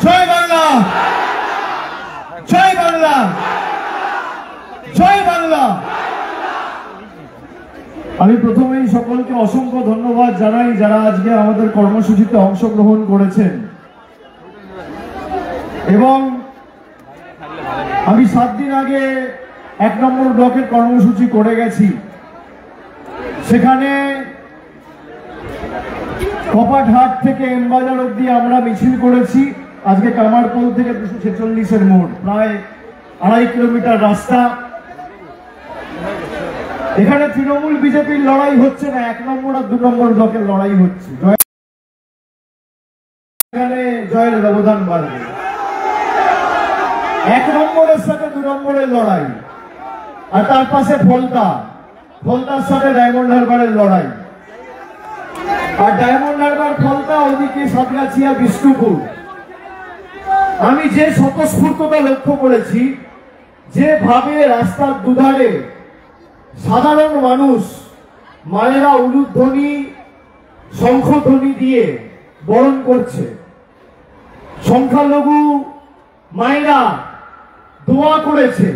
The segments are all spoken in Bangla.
জয় বাংলা, জয় বাংলা, জয় বাংলা। আমি প্রথমেই সকলকে অসংখ্য ধন্যবাদ জানাই যারা আজকে আমাদের কর্মসূচিতে অংশগ্রহণ করেছেন। এবং আমি 7 দিন আগে 1 নম্বর ব্লকের কর্মসূচি করে গেছি। সেখানে কপাটহাট থেকে এমবাজার অব্দি আমরা মিছিল করেছি। আজকে কামারপোল থেকে 246-এর মোড়, প্রায় 2.5 কিলোমিটার রাস্তা। এখানে তৃণমূল বিজেপির লড়াই হচ্ছে না, 1 নম্বর আর 2 নম্বর ব্লকের লড়াই হচ্ছে। এখানে জয়ের ব্যবধান বাড়বে। 1 নম্বরের সাথে 2 নম্বরের লড়াই, আর তার পাশে ফলতার সাথে ডায়মন্ড হারবারের লড়াই। আর ডায়মন্ড হারবার, ফলতা, ওদিকে সাতগাছিয়া, বিষ্ণুপুর। আমি যে স্বতঃস্ফূর্ততা লক্ষ্য করেছি, যেভাবে রাস্তার দুধারে সাধারণ মানুষ মায়েরা উলুধ্বনি, শঙ্খধ্বনি দিয়ে বরণ করছে, সংখ্যালঘু মায়েরা দোয়া করেছে,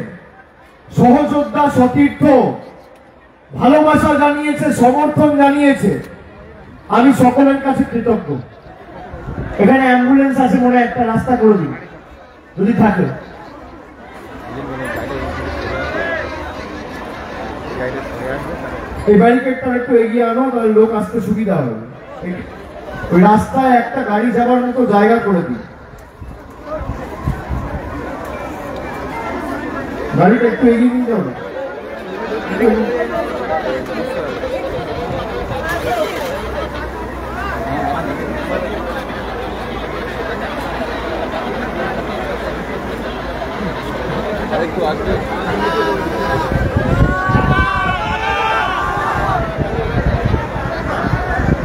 সহযোদ্ধা সতীর্থ ভালোবাসা জানিয়েছে, সমর্থন জানিয়েছে। আমি সকলের কাছে কৃতজ্ঞ। এখানে অ্যাম্বুলেন্স আছে, মনে একটা রাস্তা করে দিন যদি থাকে। এই ব্যারিকেডটা একটু এগিয়ে আনো, তাহলে লোক আসতে সুবিধা হবে। ওই রাস্তায় একটা গাড়ি যাবার মতো জায়গা করে দিন। গাড়িটা একটু এগিয়ে নিয়ে যাবে।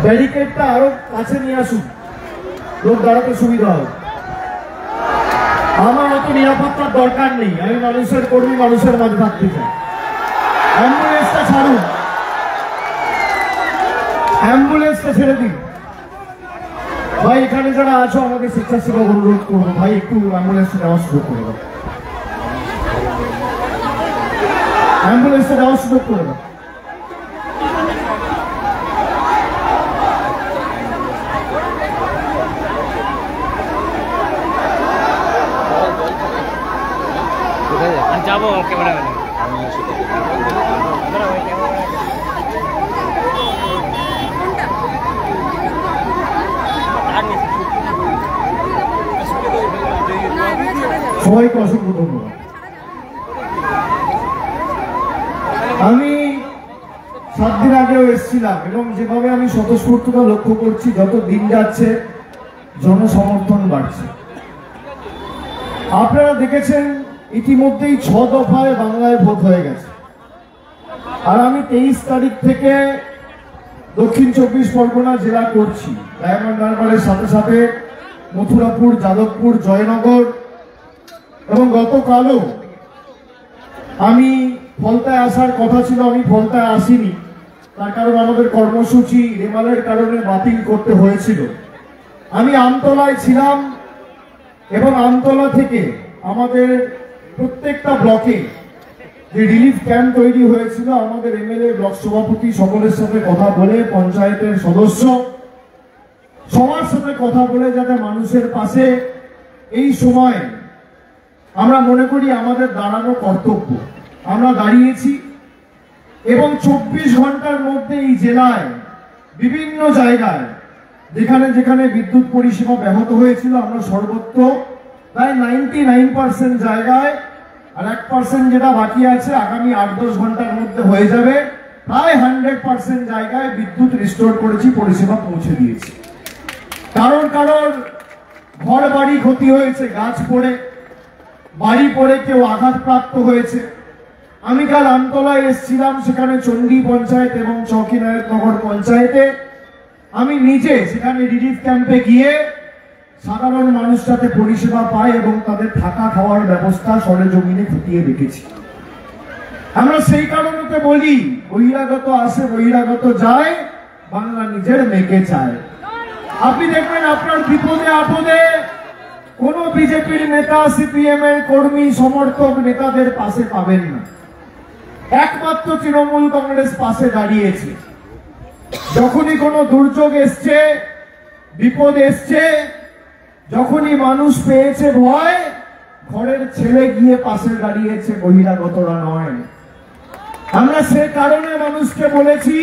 ব্যারিকেডটা আরো কাছে নিয়ে আসুন, লোক দাঁড়াতে সুবিধা হবে। আমার অত নিরাপত্তার দরকার নেই, আমি মানুষের কর্মী, মানুষের মাঝে থাকতে চাই। অ্যাম্বুলেন্সটা ছাড়ুন, অ্যাম্বুলেন্সটা ছেড়ে দিন। ভাই এখানে যারা আছো আমাকে স্বেচ্ছাসেবক অনুরোধ করবো, ভাই একটু অ্যাম্বুলেন্সটা দেওয়ার সুযোগ করে দাও, অ্যাম্বুলেন্সটা দেওয়ার সুযোগ করে দাও। যাবো ক্যামেরা সবাইকে অসংখ্য ধন্যবাদ। আমি 7 দিন আগেও এসেছিলাম এবং যেভাবে আমি স্বতঃস্ফূর্ততা লক্ষ্য করছি, যত দিন যাচ্ছে জনসমর্থন বাড়ছে। আপনারা দেখেছেন ইতিমধ্যেই 6 দফায় বাংলায় ভোট হয়ে গেছে। আর আমি 23 তারিখ থেকে দক্ষিণ 24 পরগনা জেলা করছি। ডায়মন্ড হারবারের সাথে সাথে মথুরাপুর, যাদবপুর, জয়নগর এবং গতকালও আমি ফলতায় আসার কথা ছিল, আমি ফলতায় আসিনি। তার কারণ আমাদের কর্মসূচি রেমালের কারণে বাতিল করতে হয়েছিল। আমি আমতলায় ছিলাম এবং আমতলা থেকে আমাদের প্রত্যেকটা ব্লকে যে রিলিফ ক্যাম্প তৈরি হয়েছিল, আমাদের এমএলএ, ব্লক সভাপতি সকলের সাথে কথা বলে, পঞ্চায়েতের সদস্য সবার সাথে কথা বলে, যাতে মানুষের পাশে এই সময় আমরা মনে করি আমাদের দাঁড়ানো কর্তব্য। আমরা দাঁড়িয়েছি এবং 24 ঘন্টার মধ্যে এই জেলায় বিভিন্ন জায়গায় যেখানে যেখানে বিদ্যুৎ পরিষেবা ব্যাহত হয়েছিল, আমরা সর্বত্র প্রায় 99% জায়গায়, আর 1% যেটা বাকি আছে আগামী 8-10 ঘন্টার মধ্যে হয়ে যাবে, প্রায় 100% জায়গায় বিদ্যুৎ রিস্টোর করেছি, পরিষেবা পৌঁছে দিয়েছি। কারোর ঘর বাড়ি ক্ষতি হয়েছে, গাছ পড়ে, বাড়ি পড়ে কেউ আঘাতপ্রাপ্ত হয়েছে। আমি কাল আমতলায় এসেছিলাম, সেখানে চণ্ডী পঞ্চায়েত এবং চৌকিনায়তনগর পঞ্চায়েতে আমি নিজে সেখানে রিলিফ ক্যাম্পে গিয়ে সাধারণ মানুষ যাতে পরিষেবা পায় এবং তাদের থাকা খাওয়ার ব্যবস্থা সরেজমিনে খতিয়ে দেখেছি। আমরা সেই কারণে বলি, বহিরাগত আসে বহিরাগত যায়, বাংলা নিজের মেয়েকে চায়। আপনি দেখবেন আপনার বিপদে আপদে কোন বিজেপির নেতা, সিপিএম এর কর্মী, সমর্থক নেতাদের পাশে পাবেন না। একমাত্র তৃণমূল কংগ্রেস পাশে দাঁড়িয়েছে। যখনই কোনো দুর্যোগ এসছে, বিপদ এসছে, যখনই মানুষ পেয়েছে ভয়, ঘরের ছেলে গিয়ে পাশে দাঁড়িয়েছে, বহিরাগতরা নয়। আমরা সে কারণে মানুষকে বলেছি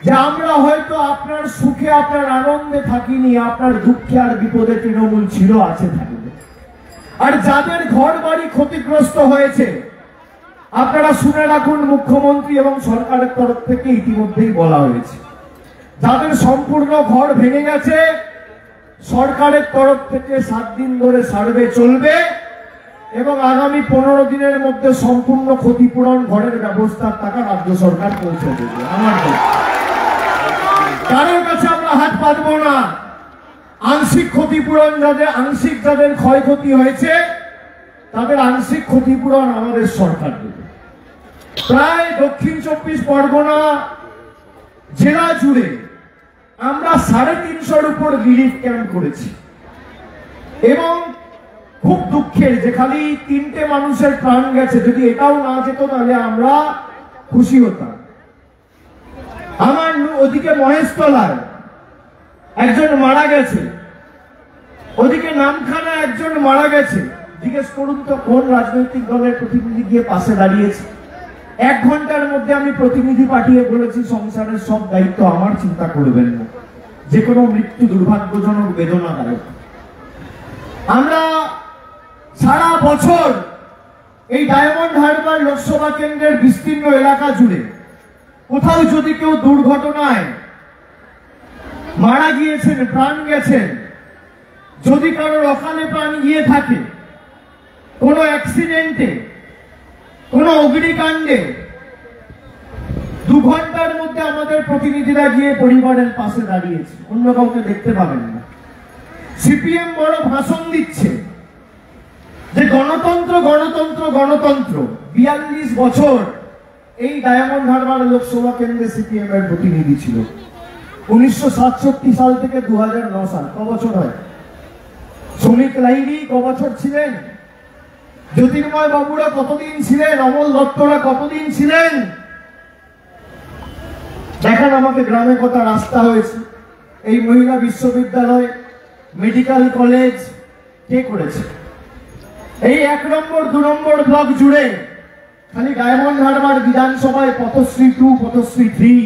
যে আমরা হয়তো আপনার সুখে, আপনার আনন্দে থাকিনি, আপনার দুঃখে আর বিপদে তৃণমূল ছিল, আছে, থাকবে। আর যাদের ঘর বাড়ি ক্ষতিগ্রস্ত হয়েছে, আপনারা শুনে রাখুন, মুখ্যমন্ত্রী এবং সরকারের তরফ থেকে ইতিমধ্যেই বলা হয়েছে, যাদের সম্পূর্ণ ঘর ভেঙে গেছে, সরকারের তরফ থেকে 7 দিন ধরে সার্ভে চলবে এবং আগামী 15 দিনের মধ্যে সম্পূর্ণ ক্ষতিপূরণ, ঘরের ব্যবস্থার টাকা রাজ্য সরকার পৌঁছে দেবে। আমার কারোর কাছে আমরা হাত পাতবো না। আংশিক ক্ষতিপূরণ যাদের ক্ষয়ক্ষতি হয়েছে, তাদের আংশিক ক্ষতিপূরণ আমাদের সরকার দেবে। প্রায় দক্ষিণ 24 পরগনা জেলা জুড়ে আমরা 350-র উপর রিলিফ ক্যাম্প করেছি এবং খুব দুঃখের যে খালি 3টে মানুষের প্রাণ গেছে, যদি এটাও না যেত তাহলে আমরা খুশি হতাম। আমার ওদিকে মহেশতলায় একজন মারা গেছে, ওদিকে নামখানা একজন মারা গেছে। জিজ্ঞেস করুন তো কোন রাজনৈতিক দলের প্রতিনিধি গিয়ে পাশে দাঁড়িয়েছে? 1 ঘন্টার মধ্যে আমি প্রতিনিধি পাঠিয়ে বলেছি সংসারের সব দায়িত্ব আমার, চিন্তা করবেন না, যে কোনো মৃত্যু দুর্ভাগ্যজনক, বেদনাদায়ক। আমরা সারা বছর এই ডায়মন্ড হারবার লোকসভা কেন্দ্রের বিস্তীর্ণ এলাকা জুড়ে কোথাও যদি কেউ দুর্ঘটনায় মারা গিয়েছেন, প্রাণ গেছেন, যদি কারোর অকালে প্রাণ গিয়ে থাকে, কোন অ্যাক্সিডেন্টে, কোন অগ্নিকাণ্ডে, 2 ঘন্টার মধ্যে আমাদের প্রতিনিধিরা গিয়ে পরিবারের পাশে দাঁড়িয়েছে। অন্য কাউকে দেখতে পাবেন না। সিপিএম বড় ভাষণ দিচ্ছে যে গণতন্ত্র, গণতন্ত্র, গণতন্ত্র। 42 বছর এই ডায়মন্ড হারবার লোকসভা কেন্দ্রে সিপিএম এর প্রতিনিধি ছিল। 1967 সাল থেকে 2009 সাল, ক বছর হয়? শ্রমিক লাহিড়ী ক বছর ছিলেন? জ্যোতির্ময় বাবুরা কতদিন ছিলেন? অমল দত্তরা কতদিন ছিলেন? দেখেন আমাকে গ্রামে কত রাস্তা হয়েছে, এই মহিলা বিশ্ববিদ্যালয়, মেডিকেল কলেজ কে করেছে? এই 1 নম্বর 2 নম্বর ব্লক জুড়ে খালি ডায়মন্ড হারবার বিধানসভায় পথশ্রী 2, পথশ্রী 3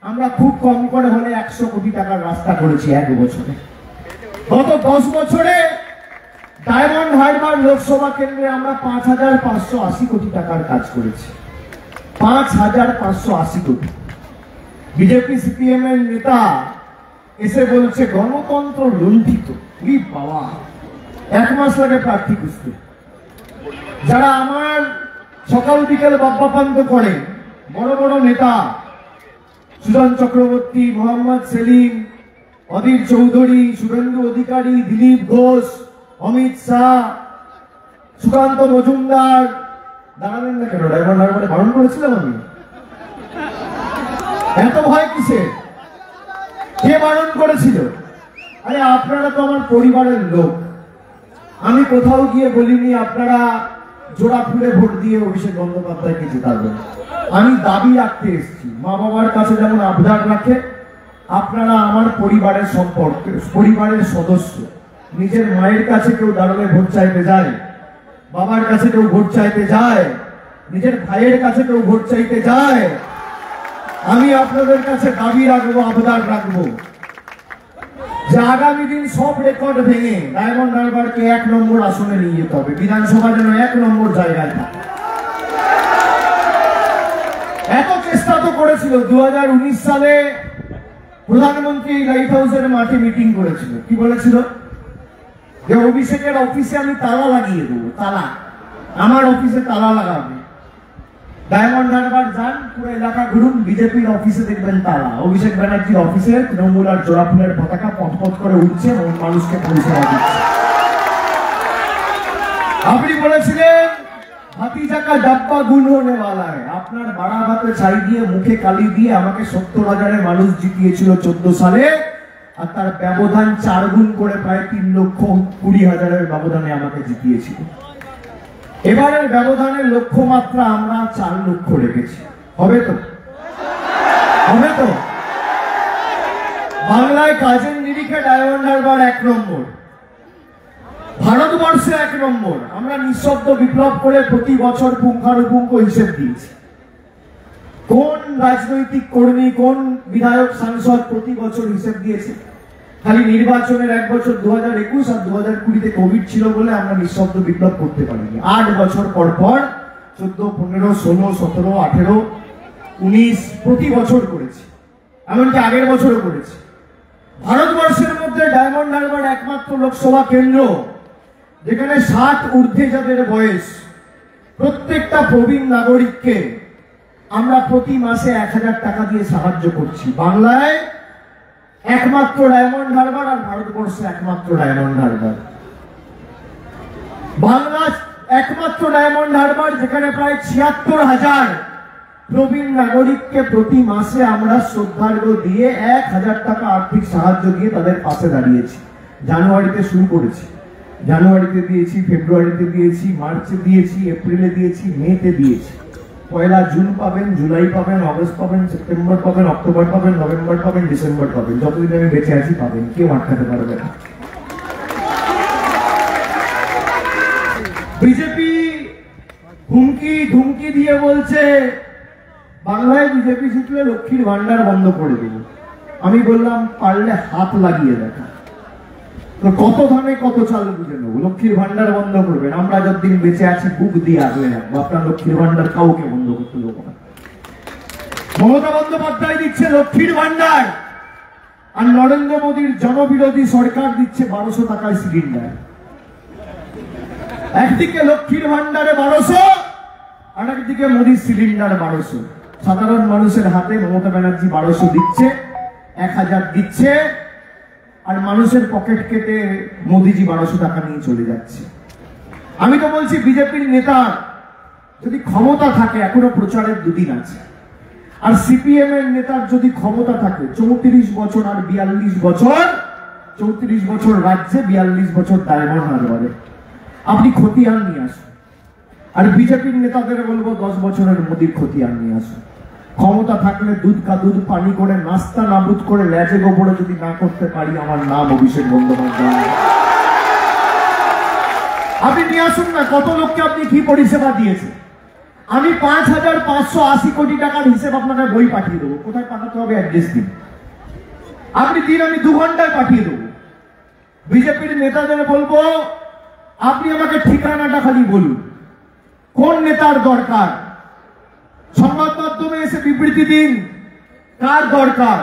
আমরা খুব কম করে হলে 100 কোটি টাকার রাস্তা করেছি 1 বছরে। গত 10 বছরে ডায়মন্ড হারবার লোকসভা কেন্দ্রে আমরা 5580 কোটি টাকার কাজ করেছি। 5580 কোটি। বিজেপি সিপিএম এর নেতা এসে বলছে গণতন্ত্র লুণ্ঠিত। বাবা, 1 মাস লাগে প্রার্থী খুঁজতে। যারা আমার সকাল বিকেল বাব্যাপান্ত করেন, বড় বড় নেতা, সুজন চক্রবর্তী, মোহাম্মদ সেলিম, অধীর চৌধুরী, শুভেন্দু অধিকারী, দিলীপ ঘোষ, অমিত শাহ, সুকান্ত মজুমদার, দাঁড়াবেন না কেন? ডায়মন্ড হারবারে বারণ করেছিলাম আমি। এত ভয় কিসে? কে বারণ করেছিল? আরে আপনারা তো আমার পরিবারের লোক। আমি কোথাও গিয়ে বলিনি আপনারা জোড়া ফুলে ভোট দিয়ে অভিষেক বন্দ্যোপাধ্যায়কে জেতাবেন। আমি দাবি রাখতে এসেছি, মা বাবার কাছে যেমন আবদার রাখে, আপনারা আমার পরিবারের সম্পর্ক, পরিবারের সদস্য। নিজের মায়ের কাছে কেউ দাঁড়ালে ভোট চাইতে যায়, বাবার কাছে কেউ ভোট চাইতে যায়, নিজের ভাইয়ের কাছে কেউ ভোট চাইতে যায়। আমি আপনাদের কাছে দাবি রাখবো, আবদার রাখবো যে আগামী দিন সব রেকর্ড ভেঙে ডায়মন্ড হারবারকে 1 নম্বর আসনে নিয়ে যেতে হবে। বিধানসভা যেন 1 নম্বর জায়গায় থাকে। এত চেষ্টা তো করেছিল। 2019 সালে প্রধানমন্ত্রী লাইট হাউসের মাঠে মিটিং করেছিল। কি বলেছিল? যে অভিষেকের অফিসে আমি তালা লাগিয়ে দেবো। তালা, আমার অফিসে তালা লাগাবে। ডায়মন্ড হারবার যান, পুরো এলাকা ঘুরুন, বিজেপির অফিসে দেখবেন তালা। অভিষেক ব্যানার্জির অফিসে তৃণমূল আর জোড়া ফুলের পতাকা পথ করে উঠছে এবং মানুষকে পরিষেবা দিচ্ছে। আপনি বলেছিলেন ভাতিজা কা ডাব্বা গুল হোনে ওয়ালা হ্যায়। আপনার বাড়া ভাতে ছাই দিয়ে, মুখে কালি দিয়ে আমাকে 70,000-এর মানুষ জিতিয়েছিল 14 সালে। আর তার ব্যবধান 4 গুণ করে প্রায় 3,20,000-এর ব্যবধানে আমাকে জিতিয়েছিল। এবারের ব্যবধানের লক্ষ্যমাত্রা আমরা 4 লক্ষ রেখেছি। হবে তো? হবে তো? বাংলায় কাজের নিরিখে ডায়মন্ড হারবার 1 নম্বর, ভারতবর্ষে 1 নম্বর। আমরা নিঃশব্দ বিপ্লব করে প্রতি বছর পুঙ্খানুপুঙ্খ হিসেব দিয়েছি। কোন রাজনৈতিক কর্মী, কোন বিধায়ক, সাংসদ প্রতি বছর হিসেব দিয়েছে? খালি নির্বাচনের 1 বছর 2021 আর 2020-তে কোভিড ছিল বলে আমরা নিঃশব্দ বিপ্লব করতে পারিনি। 8 বছর পর পর 14, 15, 16, 17, 18, 19 প্রতি বছর করেছি, এমনকি আগের বছরও করেছি। ভারতবর্ষের মধ্যে ডায়মন্ড হারবার একমাত্র লোকসভা কেন্দ্র যেখানে 60 ঊর্ধ্বে যাদের বয়স প্রত্যেকটা প্রবীণ নাগরিককে আমরা প্রতি মাসে 1000 টাকা দিয়ে সাহায্য করছি। বাংলায় একমাত্র ডায়মন্ড হারবার, আর ভারতবর্ষে একমাত্র ডায়মন্ড হারবার। বাংলা একমাত্র ডায়মন্ড হারবার যেখানে প্রায় 76,000 প্রবীণ নাগরিককে প্রতি মাসে আমরা শ্রদ্ধার্ঘ্য দিয়ে 1000 টাকা আর্থিক সাহায্য দিয়ে তাদের পাশে দাঁড়িয়েছি। জানুয়ারিতে শুরু করেছি, জানুয়ারিতে দিয়েছি, ফেব্রুয়ারিতে দিয়েছি, মার্চে দিয়েছি, এপ্রিলে দিয়েছি, মেতে দিয়েছি। 1 জুন পাবেন, জুলাই পাবেন, অগস্ট পাবেন, সেপ্টেম্বর পাবেন, অক্টোবর পাবেন, নভেম্বর পাবেন, ডিসেম্বর পাবেন। যতদিন আমি বেঁচে আছি পাবেন, কেউ আটকাতে পারবে না। বিজেপি হুমকি ধুমকি দিয়ে বলছে বাংলায় বিজেপি জিতলে লক্ষ্মীর ভান্ডার বন্ধ করে দেব। আমি বললাম পারলে হাত লাগিয়ে দেখা, তো কত ধানে কত চাল বুঝে নেবো। লক্ষ্মীর ভান্ডার বন্ধ করবেন, আমরা যতদিন বেঁচে আছি বুক দিয়ে আগলে রাখবো। আপনার লক্ষ্মীর ভান্ডার কাউকে বন্ধ করতে দেবো না। মমতা বন্দ্যোপাধ্যায় দিচ্ছে লক্ষ্মীর ভান্ডার, আর নরেন্দ্র মোদীর জনবিরোধী সরকার দিচ্ছে 1200 টাকায় সিলিন্ডার। একদিকে লক্ষ্মীর ভান্ডারে 1200, আর একদিকে মোদীর সিলিন্ডার 1200। সাধারণ মানুষের হাতে মমতা ব্যানার্জি 1200 দিচ্ছে, 1000 দিচ্ছে, আর মানুষের পকেট কেটে মোদীজি 1200 টাকা নিয়ে চলে যাচ্ছে। আমি তো বলছি বিজেপির নেতা যদি ক্ষমতা থাকে, এখনো প্রচারের 2 দিন আছে, আর সিপিএম এর নেতার যদি ক্ষমতা থাকে 34 বছর আর 42 বছর, 34 বছর রাজ্যে, 42 বছর ডায়মন্ড হারবারে, আপনি খতিয়ান নিয়ে আসুন। আর বিজেপির নেতাদের বলবো 10 বছরের মোদীর খতিয়ান নিয়ে আসুন। ক্ষমতা থাকলে দুধ কা দুধ পানি করে, নাস্তা নাবুদ করে, লেজে গোবরে যদি না করতে পারি, আমার নাম অভিষেক বন্দ্যোপাধ্যায়। আপনি নিয়ে আসুন না, কত লোককে আপনি কি পরিষেবা দিয়েছে। আমি 5,580 কোটি টাকার হিসেব আপনাকে বই পাঠিয়ে দেবো, কোথায় পাঠাতে হবে অ্যাড্রেস দিন, আপনি দিন, আমি 2 ঘন্টায় পাঠিয়ে দেবো। বিজেপির নেতাদের বলবো আপনি আমাকে ঠিকানাটা খালি বলুন, কোন নেতার দরকার। সংবাদ মাধ্যমে এসে বিবৃতি দিন কার দরকার।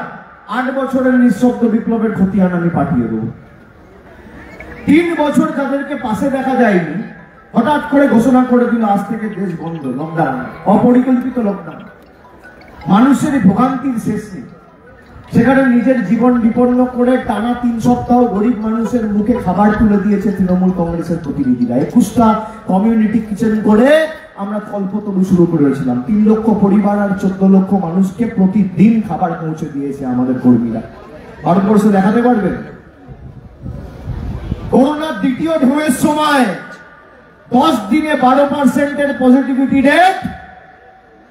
8 বছরের নিঃশব্দ বিপ্লবের খতিয়ান আমি পাঠিয়ে দেবো। 3 বছর যাদেরকে পাশে দেখা যায়নি, হঠাৎ করে ঘোষণা করে দিল আজ থেকে দেশ বন্ধ, লকডাউন, অপরিকল্পিত লকডাউন। মানুষের ভোগান্তির শেষ নেই। সেখানে নিজের জীবন বিপন্ন করে টানা 3 সপ্তাহ গরিব মানুষের মুখে খাবার তুলে দিয়েছে তৃণমূল কংগ্রেসের প্রতিনিধিরা। 21টা কমিউনিটি কিচেন করে আমরা কল্পতরু শুরু করেছিলাম। 3 লক্ষ পরিবার আর 14 লক্ষ মানুষকে প্রতিদিন খাবার পৌঁছে দিয়েছে আমাদের কর্মীরা। ভারতবর্ষে দেখাতে পারবেন করোনার দ্বিতীয় ঢেউয়ের সময় 10 দিনে 12% পজিটিভিটি রেট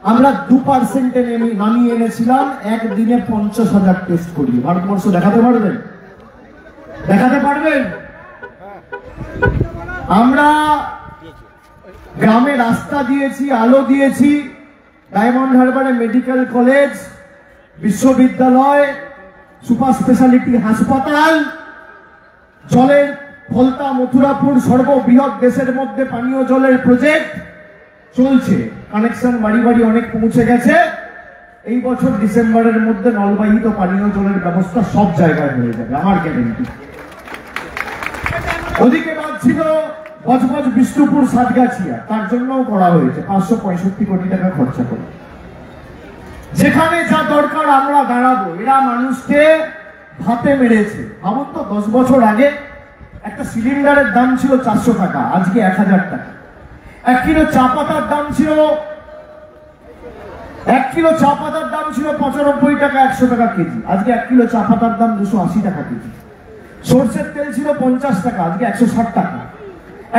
আমরা 2% নামিয়ে এনেছিলাম। একদিনে 50,000 টেস্ট করি। ভারতবর্ষ দেখাতে পারবেন? দেখাতে পারবেন? আমরা গ্রামে রাস্তা দিয়েছি, আলো দিয়েছি, ডায়মন্ড হারবারে মেডিকেল কলেজ, বিশ্ববিদ্যালয়, সুপার স্পেশালিটি হাসপাতাল, জলের ফলতা মথুরাপুর সর্ববৃহৎ দেশের মধ্যে পানীয় জলের প্রজেক্ট চলছে। কানেকশন বাড়ি বাড়ি অনেক পৌঁছে গেছে। এই বছর ডিসেম্বরের মধ্যে নলবাহিত পানীয় জলের ব্যবস্থা সব জায়গায় হয়ে যাবে, আমার গ্যারেন্টি। ওদিকে বাদ ছিল বজবজ বিষ্ণুপুর সাতগাছিয়া, তার জন্যও করা হয়েছে 565 কোটি টাকা খরচা করে। যেখানে যা দরকার আমরা দাঁড়াবো। এরা মানুষকে ভাতে মেরেছে। ভাবুন তো, 10 বছর আগে একটা সিলিন্ডারের দাম ছিল 400 টাকা, আজকে 1000 টাকা। 1 কিলো চা পাতার দাম ছিল 1 কিলো চা পাতার দাম ছিল 95 টাকা 100 টাকা কেজি, আজকে 1 কিলো চা পাতার দাম 280 টাকা কেজি। সরষের তেল ছিল 50 টাকা, আজকে 160 টাকা।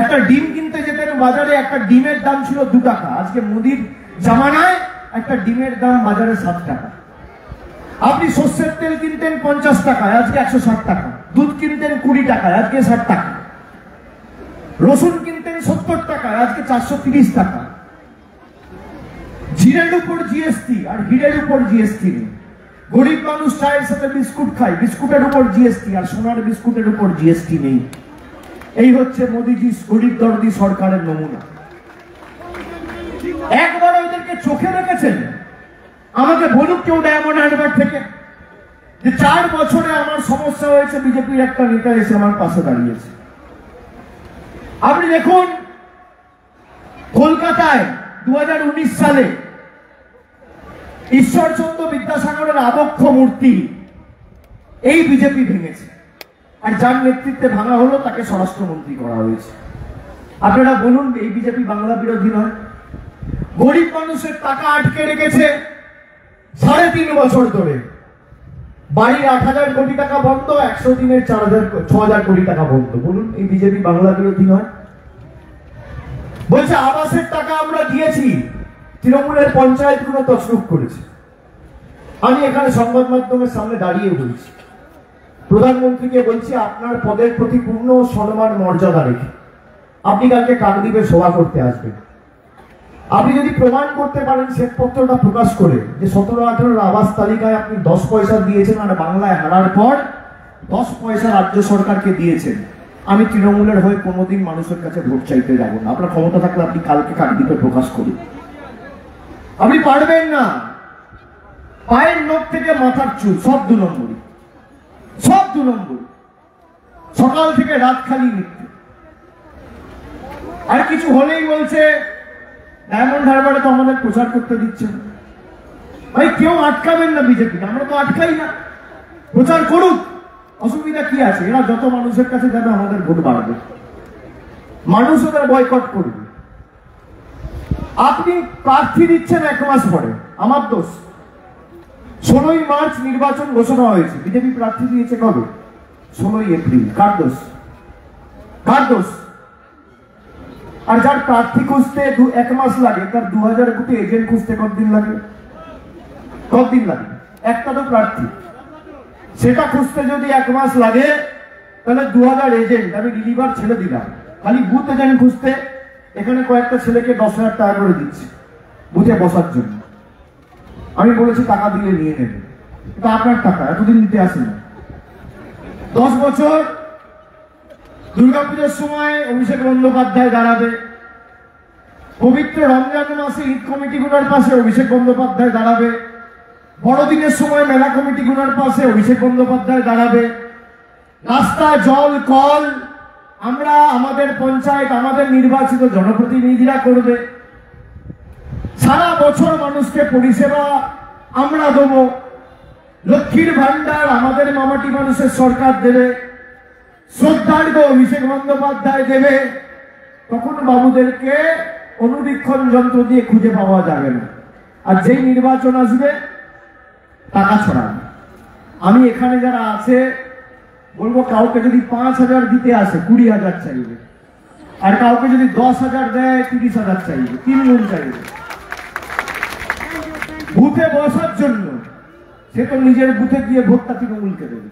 একটা ডিম কিনতে যেতেন বাজারে, একটা ডিমের দাম ছিল 2 টাকা, আজকে মোদির জামানায় একটা ডিমের দাম বাজারে 7 টাকা। আপনি সরষের তেল কিনতেন 50 টাকায়, আজকে 160 টাকা। দুধ কিনতেন 20 টাকায়, আজকে 60 টাকা। রসুন কিনতেন 70 টাকায়, আজকে 430 টাকা। জিরের উপর জিএসটি আর হিরের উপর জিএসটি নেই। গরিব মানুষ চায়ের সাথে বিস্কুট খায়, বিস্কুটের উপর জিএসটি আর সোনার বিস্কুটের উপর জিএসটি নেই। এই হচ্ছে মোদিজি গরিব দরদি সরকারের নমুনা। একবার ওদেরকে চোখে রেখেছেন? আমাকে বলুক কেউ ডায়মন্ড হারবার থেকে যে 4 বছরে আমার সমস্যা হয়েছে, বিজেপির একটা নেতা এসে আমার পাশে দাঁড়িয়েছে। আপনি দেখুন কলকাতায় 2019 সালে ঈশ্বরচন্দ্র বিদ্যাসাগরের আবক্ষ মূর্তি এই বিজেপি ভেঙেছে, আর যার নেতৃত্বে ভাঙা হলো তাকে স্বরাষ্ট্রমন্ত্রী করা হয়েছে। আপনারা বলুন এই বিজেপি বাংলা বিরোধী নয়? গরিব মানুষের টাকা আটকে রেখেছে 3.5 বছর ধরে। বাড়ির 8,000 কোটি টাকা বন্ধ, 100 দিনের 6,000 কোটি টাকা বন্ধ। বলুন এই বিজেপি বাংলা বিরোধী নয়? বলছে আবাসের টাকা আমরা দিয়েছি, তৃণমূলের পঞ্চায়েতগুলো তছরূপ করেছে। আমি এখানে সংবাদ মাধ্যমের সামনে দাঁড়িয়ে বলছি, প্রধানমন্ত্রীকে বলছি আপনার পদের প্রতি পূর্ণ সম্মান মর্যাদা রেখে আপনি কালকে কাকদ্বীপে সভা করতে আসবেন। আপনি যদি প্রমাণ করতে পারেন শ্বেতপত্রটা প্রকাশ করে যে 17-18 আবাস তালিকায় আপনি 10 পয়সা দিয়েছেন আর বাংলায় হারার পর 10 পয়সা রাজ্য সরকারকে দিয়েছেন, আমি তৃণমূলের হয়ে কোনোদিন মানুষের কাছে ভোট চাইতে যাব না। আপনার ক্ষমতা থাকলে আপনি কালকে কাকদ্বীপে প্রকাশ করুন। আপনি পারবেন না। পায়ের নখ থেকে মাথার চুল সব 2 নম্বরই, সব 2 নম্বর। সকাল থেকে রাত খালি মৃত্যু। আর কিছু হলেই বলছে ডায়মন্ড হারবারে তো আমাদের প্রচার করতে দিচ্ছেন। ভাই কেউ আটকাবেন না বিজেপি, আমরা তো আটকাই না। প্রচার করুক, অসুবিধা কি আছে? এরা যত মানুষের কাছে যাবে আমাদের ভোট বাড়বে, মানুষ ওদের বয়কট করবে। আপনি প্রার্থী দিচ্ছেন 1 মাস পরে, আমার দোষ। 16ই মার্চ নির্বাচন ঘোষণা হয়েছে, বিজেপি প্রার্থী দিয়েছে কবে? 16ই এপ্রিল। কার দোষ? কার দোষ? আর যার প্রার্থী খুঁজতে 1 মাস লাগে, তার 2000 কোটি এজেন্ট খুঁজতে কতদিন লাগে? কতদিন লাগে? একটা তো প্রার্থী, সেটা খুঁজতে যদি 1 মাস লাগে, তাহলে 2000 এজেন্ট আমি রিলিভার ছেড়ে দিলাম। খালি বুথ এজেন্ট খুঁজতে এখানে কয়েকটা ছেলেকে 10,000 টাকা করে দিচ্ছে বুথে বসার জন্য। আমি বলেছি টাকা দিলে নিয়ে নেবে, এটা আপনার টাকা, এতদিন দিতে আসেন। 10 বছর দুর্গাপুজোর সময় অভিষেক বন্দ্যোপাধ্যায় দাঁড়াবে, পবিত্র রমজান মাসে ঈদ কমিটিগুলোর পাশে অভিষেক বন্দ্যোপাধ্যায় দাঁড়াবে, বড়দিনের সময় মেলা কমিটিগুলোর পাশে অভিষেক বন্দ্যোপাধ্যায় দাঁড়াবে। রাস্তা, জল, কল আমরা আমাদের পঞ্চায়েত, আমাদের নির্বাচিত জনপ্রতিনিধিরা করবে। সারা বছর মানুষকে পরিষেবা আমরা দেবো। লক্ষ্মীর ভান্ডার আমাদের মামাটি মানুষের সরকার দেবে, শ্রদ্ধার্ঘ অভিষেক বন্দ্যোপাধ্যায় দেবে। তখন বাবুদেরকে অনুবীক্ষণ যন্ত্র দিয়ে খুঁজে পাওয়া যাবে না। আর যেই নির্বাচন আসবে টাকা ছড়াবে। আমি এখানে যারা আছে বলবো, কাউকে যদি 5,000 দিতে আসে 20,000 চাইবে, আর কাউকে যদি 10,000 দেয় 30,000 চাইবে, 3 গুণ চাইবে বুথে বসার জন্য। সে তো নিজের বুথে গিয়ে ভোটটা তৃণমূলকে দেবে।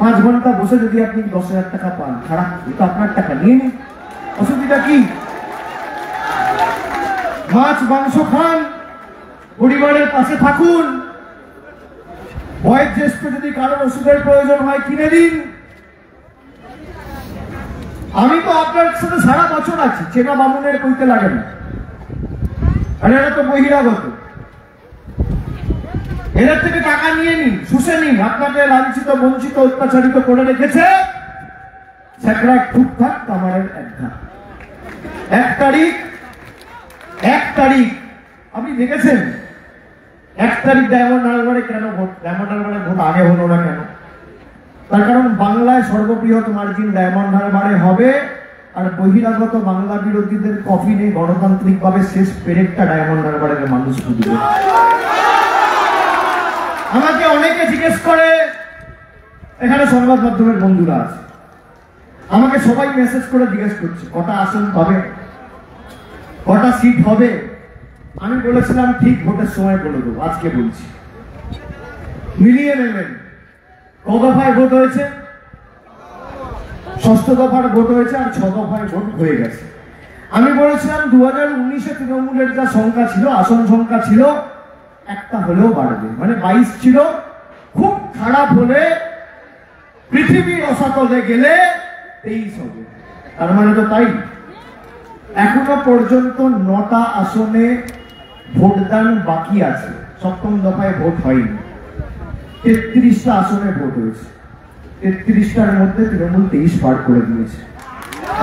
5 ঘন্টা বসে যদি আপনি 10,000 টাকা পান, খারাপ? এটা আপনার টাকা, নিয়ে নিন, অসুবিধা কি? মাছ মাংস খান, পরিবারের পাশে থাকুন, বয়োজ্যেষ্ঠ যদি কারোর ওষুধের প্রয়োজন হয় কিনে দিন। আমি তো আপনার সাথে সারা বছর আছি, চেনা বামুনের কইতে লাগে না। আর এরা তো বহিরাগত, এদের থেকে টাকা নিয়ে নিন, শুষে নিন। আপনাকে লাঞ্ছিত, বঞ্চিত, অত্যাচারিত করে রেখেছে। সেকরা ঠুকঠাক কামারের একঘা। 1 তারিখ আপনি দেখেছেন 1 তারিখ ডায়মন্ড হারবারে কেন ভোট? ডায়মন্ড হারবারে ভোট আগে হলো না কেন? তার কারণ বাংলায় সর্ববৃহৎ মার্জিন ডায়মন্ড হারবারে হবে, আর বহিরাগত বাংলা বিরোধীদের কফিনে গণতান্ত্রিকভাবে শেষ পেরেকটা ডায়মন্ড হারবারের মানুষ ফুটবে। আমাকে অনেকে জিজ্ঞেস করে, এখানে সংবাদ মাধ্যমের বন্ধুরা আছে, আমাকে সবাই মেসেজ করে জিজ্ঞেস করছে কটা আসন হবে, কটা সিট হবে। আমি বলেছিলাম ঠিক ভোটের সময় বলে দেবো, আজকে বলছি। মিলিয়ে নেবেন। ক দফায় ভোট হয়েছে? 6 দফার ভোট হয়েছে, আর 6 দফায় ভোট হয়ে গেছে। আমি বলেছিলাম 2019-এ তৃণমূলের যা সংখ্যা ছিল, আসন সংখ্যা ছিল, একটা হলেও বাড়বে, মানে 22 ছিল। খুব খারাপ হলে পৃথিবীর অসাতলে গেলে 23 হবে। তার মানে তো তাই। এখনো পর্যন্ত 9টা আসনে ভোটদান বাকি আছে। 7ম দফায় ভোট হয়নি। 33টা আসনে ভোট হয়েছে। 33টার মধ্যে তৃণমূল 23 পার করে দিয়েছে।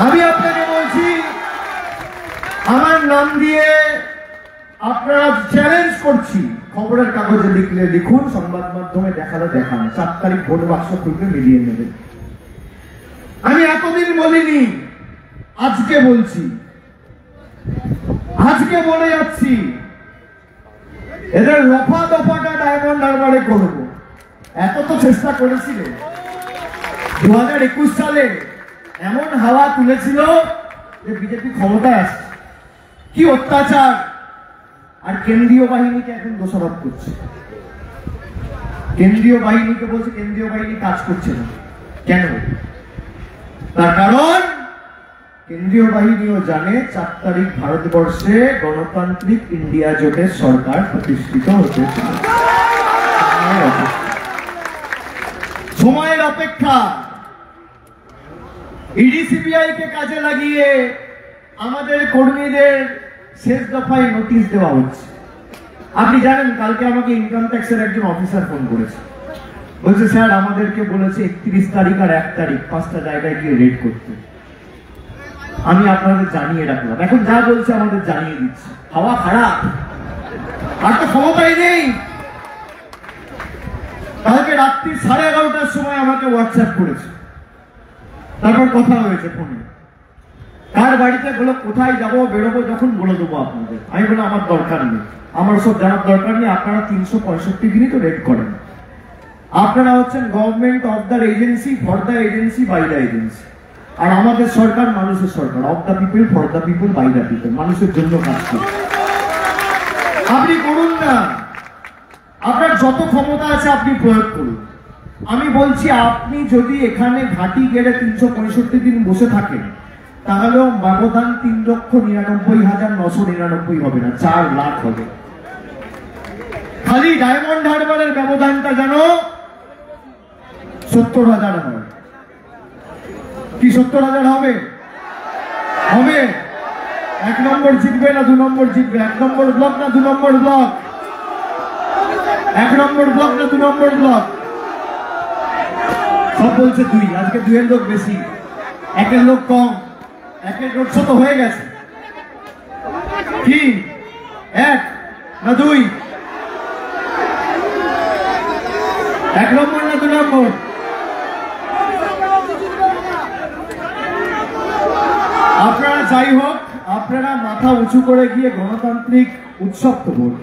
আমি আপনাকে বলছি, আমার নাম দিয়ে আপনারা চ্যালেঞ্জ করছি, খবরের কাগজে লিখলে লিখুন, সংবাদ মাধ্যমে দেখালে দেখান, 4 তারিখ ভোট বাক্স খুলবে, মিলিয়ে নেবেন। আমি এতদিন বলিনি, আজকে বলছি, আজকে বলে যাচ্ছি, এদের রফা দফাটা ডায়মন্ড হারবারে করব। এত তো চেষ্টা করেছিলেন। 2021 সালে এমন হাওয়া তুলেছিল যে বিজেপি ক্ষমতায় আসছে। কি অত্যাচার! আর কেন্দ্রীয় বাহিনীকে এখন দোষারোপ করছে। কেন্দ্রীয় বাহিনীকে বলছে কেন্দ্রীয় বাহিনী কাজ করছে না। কেন? তার কারণ কেন্দ্রীয় বাহিনীও জানে 4 তারিখ ভারতবর্ষে গণতান্ত্রিক ইন্ডিয়া জোটের সরকার প্রতিষ্ঠিত হতে চলেছে। সময়ের অপেক্ষা। ইডি সিবিআই কে কাজে লাগিয়ে আমাদের কর্মীদের শেষ দফায় নোটিশ দেওয়া হচ্ছে। আপনি জানেন, কালকে আমাকে ইনকাম ট্যাক্সের একজন অফিসার ফোন করেছে, বলছে স্যার আমাদেরকে বলেছে 31 তারিখ আর 1 তারিখ 5টা জায়গায় গিয়ে রেড করতে। আমি আপনাদের জানিয়ে রাখলাম, এখন যা বলছে আমাদের জানিয়ে দিচ্ছে। হাওয়া খারাপ, আর তো ক্ষমতাই নেই। কালকে রাত্রি 11:30টার সময় আমাকে হোয়াটসঅ্যাপ করেছে, তারপর কথা হয়েছে ফোনে। কার বাড়িতে বলে কোথায় যাবো, বেরোবো যখন বলে দেবো আপনাদের। আমি বলে আমার দরকার নেই, আমার সব জানার দরকার নেই। আপনারা 365 দিনই তো রেড করেন। আপনারা হচ্ছেন government of the agency, for the agency, by the agency. আর আমাদের সরকার মানুষের সরকার, of the people, for the people, by the people, মানুষের জন্য কাজ করে। আপনি করুন না, আপনার যত ক্ষমতা আছে আপনি প্রয়োগ করুন। আমি বলছি, আপনি যদি এখানে ঘাঁটি গেড়ে 365 দিন বসে থাকেন, তাহলেও ব্যবধান 3,99,999 হবে না, 4 লাখ হবে। খালি ডায়মন্ড হারবারের ব্যবধানটা যেন 70,000 হয়। কি 70,000 হবে? হবে। 1 নম্বর জিতবে না 2 নম্বর জিতবে? 1 নম্বর ব্লক না 2 নম্বর ব্লক? 1 নম্বর ব্লক না 2 নম্বর ব্লক? সব বলছে 2। আজকে 2 এর লোক বেশি, 1 এর লোক কম। 1 এর লোক তো হয়ে গেছে। কি 1 না 2? 1 নম্বর না 2 নম্বর? আপনারা যাই হোক, আপনারা মাথা উঁচু করে গিয়ে গণতান্ত্রিক উৎসব তো ভোট,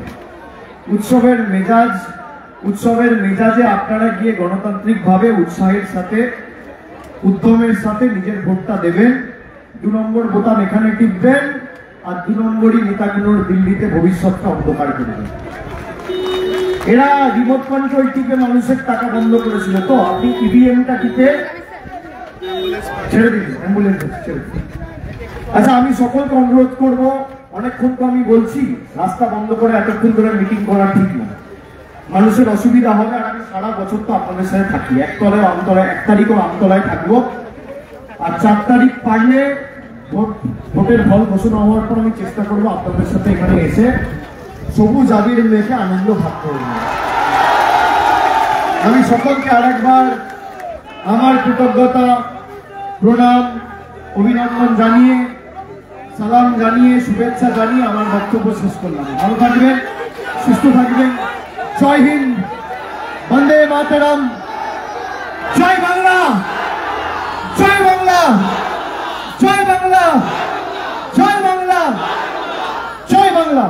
উৎসবের মেজাজে আপনারা গিয়ে গণতান্ত্রিক ভাবে উৎসাহের সাথে, উদ্যমের সাথে নিজের ভোটটা দেবেন। 2 নম্বর বোতাম এখানে টিপবেন, আর 2 নম্বরই নেতাগুলোর দিল্লিতে ভবিষ্যৎটা অন্ধকার করবেন। এরা রিমোট কন্ট্রোল টিপে মানুষের টাকা বন্ধ করেছিল, তো আপনি ইভিএমটা টিপে ছেড়ে দিন, অ্যাম্বুলেন্স ছেড়ে দিন। আচ্ছা, আমি সকলকে অনুরোধ করব, অনেকক্ষণ তো আমি বলছি, রাস্তা বন্ধ করে এতক্ষণ ধরে মিটিং করা ঠিক না, মানুষের অসুবিধা হবে। আর আমি সারা বছর তো আপনাদের সাথে থাকি, 1 তারিখও আমতলায় থাকবো। আর 4 তারিখ পারলে ভোটের ফল ঘোষণা হওয়ার পর আমি চেষ্টা করবো আপনাদের সাথে এখানে এসে সবুজ আবির মেখে আনন্দ ভাগ করে নেব। আমি সকলকে আরেকবার আমার কৃতজ্ঞতা, প্রণাম, অভিনন্দন জানিয়ে, সালাম জানিয়ে, শুভেচ্ছা জানিয়ে আমার বক্তব্য শেষ করলাম। ভালো থাকবেন, সুস্থ থাকবেন। জয় হিন্দ, বন্দে মাতরম, জয় বাংলা, জয় বাংলা, জয় বাংলা। বাংলা, জয় বাংলা, জয় বাংলা,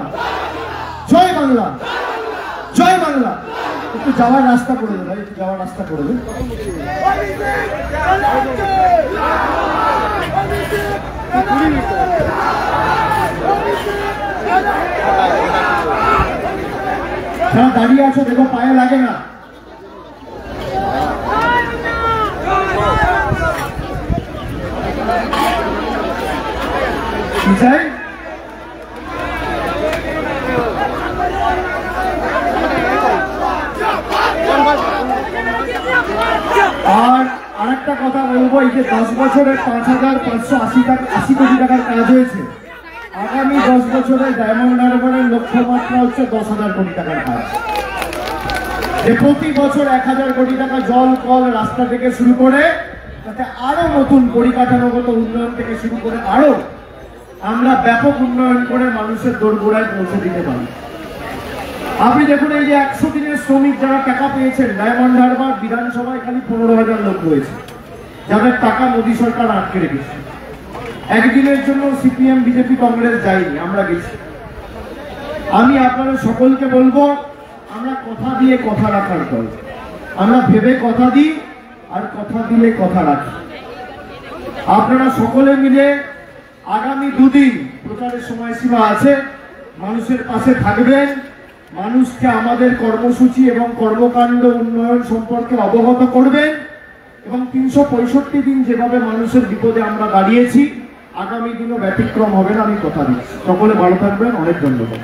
জয় বাংলা, জয় বাংলা। একটু যাওয়ার রাস্তা করে দেবে, একটু যাওয়ার রাস্তা করে দেবে। যারা দাঁড়িয়ে আছো দেখো পায়ে লাগে না। কি চাই? আর আরেকটা কথা বলবো, এই যে 10 বছরের 5,580 কোটি টাকার কাজ হয়েছে, আগামী 10 বছরে ডায়মন্ড হারবারের লক্ষ্যমাত্রা হচ্ছে 10,000 কোটি টাকার কাজ। যে প্রতি বছর 1,000 কোটি টাকা জল, কল, রাস্তা থেকে শুরু করে তাতে আরো নতুন পরিকাঠামোগত উন্নয়ন থেকে শুরু করে আরো আমরা ব্যাপক উন্নয়ন করে মানুষের দোরগোড়ায় পৌঁছে দিতে পারি। আপনি দেখুন, এই যে 100 দিনের শ্রমিক যারা টাকা পেয়েছেন, ডায়মন্ড হারবার বিধানসভায় খালি 15,000 লোক রয়েছে যাদের টাকা মোদী সরকার আটকে রেখেছে। একদিনের জন্য সিপিএম, বিজেপি, কংগ্রেস যায়নি, আমরা গেছি। আমি আপনাদের সকলকে বলবো, আমরা কথা দিয়ে কথা রাখার দল। আমরা ভেবে কথা দিই আর কথা দিলে কথা রাখি। আপনারা সকলে মিলে আগামী 2 দিন প্রচারের সময়সীমা আছে, মানুষের পাশে থাকবেন, মানুষকে আমাদের কর্মসূচি এবং কর্মকাণ্ড উন্নয়ন সম্পর্কে অবগত করবেন এবং 365 দিন যেভাবে মানুষের বিপদে আমরা দাঁড়িয়েছি, আগামী দিনও ব্যতিক্রম হবে না, আমি কথা দিচ্ছি। সকলে ভালো থাকবেন, অনেক ধন্যবাদ।